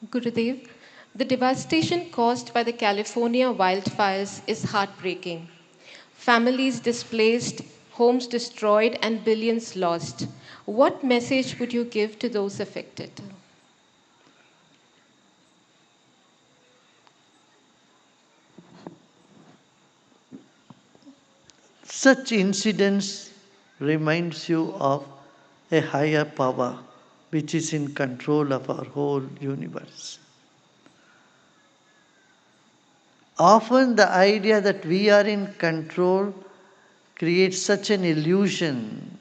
Gurudev, the devastation caused by the California wildfires is heartbreaking. Families displaced, homes destroyed, and billions lost. What message would you give to those affected? Such incidents reminds you of a higher power which is in control of our whole universe. Often the idea that we are in control creates such an illusion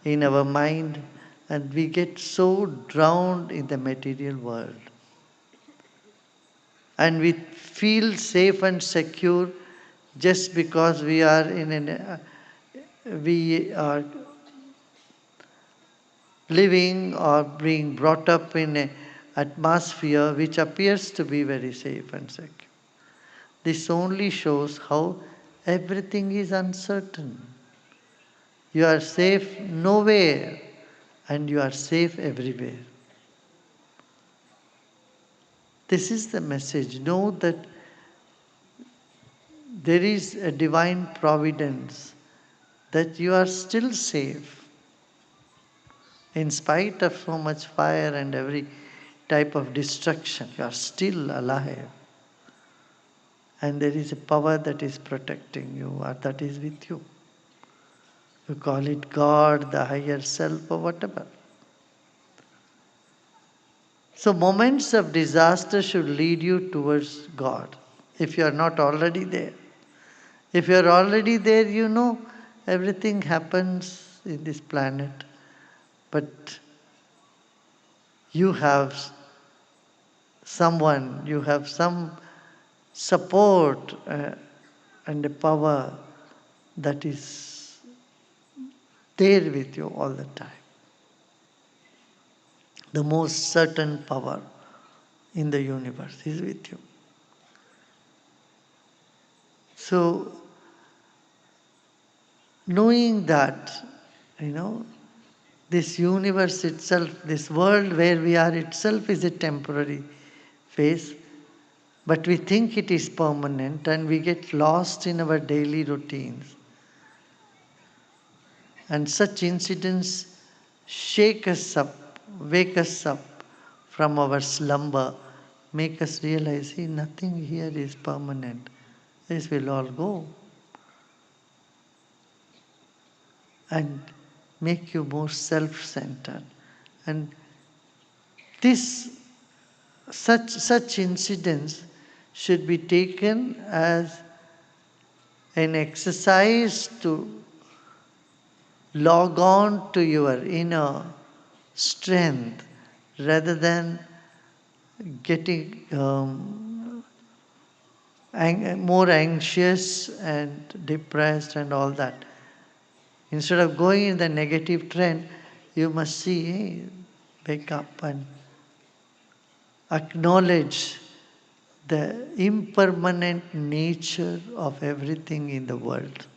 in our mind, and we get so drowned in the material world. And we feel safe and secure just because we are living or being brought up in an atmosphere which appears to be very safe and secure. This only shows how everything is uncertain. You are safe nowhere and you are safe everywhere. This is the message. Know that there is a divine providence, that you are still safe in spite of so much fire and every type of destruction. You are still alive. And there is a power that is protecting you or that is with you. You call it God, the higher self, or whatever. So, moments of disaster should lead you towards God if you are not already there. If you are already there, you know everything happens in this planet, but you have someone, you have some support and a power that is there with you all the time. The most certain power in the universe is with you. So, knowing that, this universe itself, this world where we are itself is a temporary phase, but we think it is permanent and we get lost in our daily routines. And such incidents shake us up, wake us up from our slumber, make us realize, see, nothing here is permanent. This will all go. And make you more self-centered. And this such incidents should be taken as an exercise to log on to your inner strength rather than getting more anxious and depressed and all that. Instead of going in the negative trend, you must see, hey, wake up and acknowledge the impermanent nature of everything in the world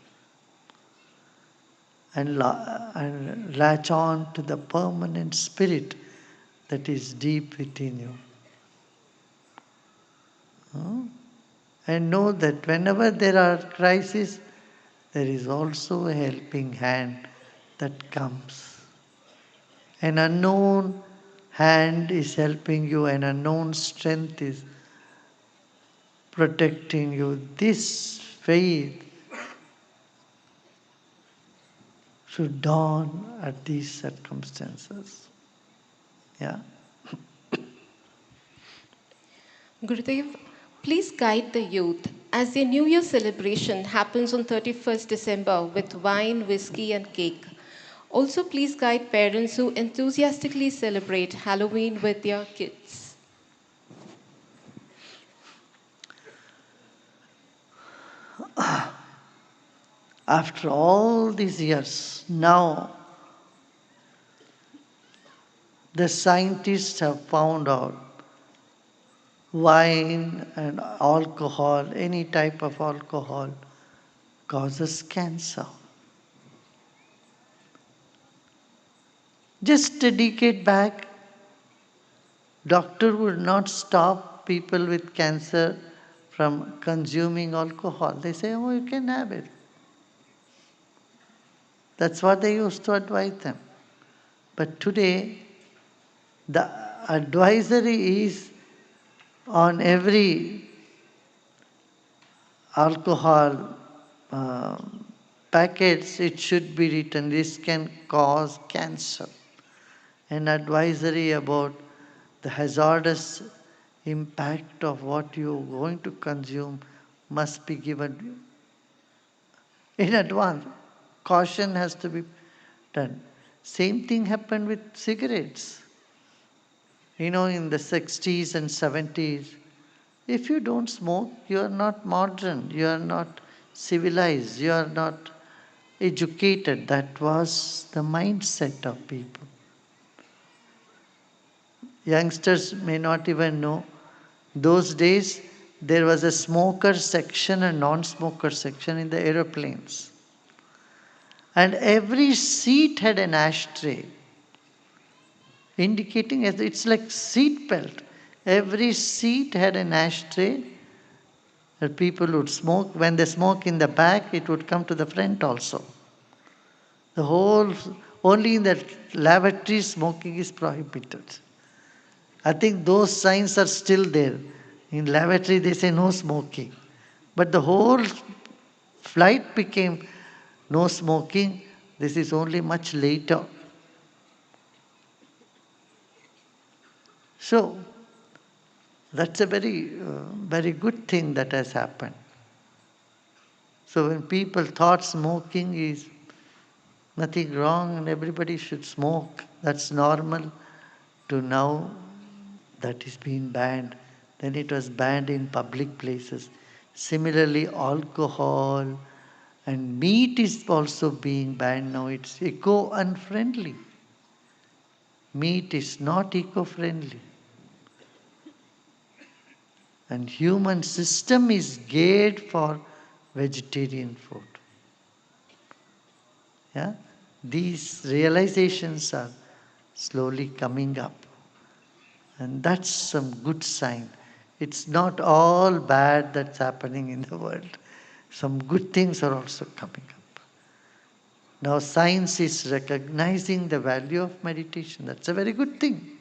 and latch on to the permanent spirit that is deep within you. And know that whenever there are crises, there is also a helping hand that comes. An unknown hand is helping you, an unknown strength is protecting you. This faith should dawn at these circumstances. Yeah. Gurudev, please guide the youth as their New Year celebration happens on 31st December with wine, whiskey, and cake. Also, please guide parents who enthusiastically celebrate Halloween with their kids. After all these years, now the scientists have found out wine and alcohol, any type of alcohol, causes cancer. Just a decade back, Doctor would not stop people with cancer from consuming alcohol. They say, oh, you can have it. That's what they used to advise them. But today, the advisory is on every alcohol uh, packets, it should be written, this can cause cancer. An advisory about the hazardous impact of what you're going to consume must be given in advance. Caution has to be done. Same thing happened with cigarettes. In the 60s and 70s, if you don't smoke, you are not modern, you are not civilized, you are not educated. That was the mindset of people. Youngsters may not even know. Those days, there was a smoker section and non-smoker section in the aeroplanes. And every seat had an ashtray, indicating as it's like seat belt. Every seat had an ashtray that people would smoke. When they smoke in the back, it would come to the front also. The whole, only in the lavatory smoking is prohibited. I think those signs are still there. In lavatory, they say no smoking. But the whole flight became no smoking. This is only much later. So, that's a very good thing that has happened. So when people thought smoking is nothing wrong and everybody should smoke, that's normal, to now that is being banned. Then it was banned in public places. Similarly, alcohol and meat is also being banned now. It's eco-unfriendly. Meat is not eco-friendly. And human system is geared for vegetarian food. Yeah? These realizations are slowly coming up. And that's some good sign. It's not all bad that's happening in the world. Some good things are also coming up. Now science is recognizing the value of meditation. That's a very good thing.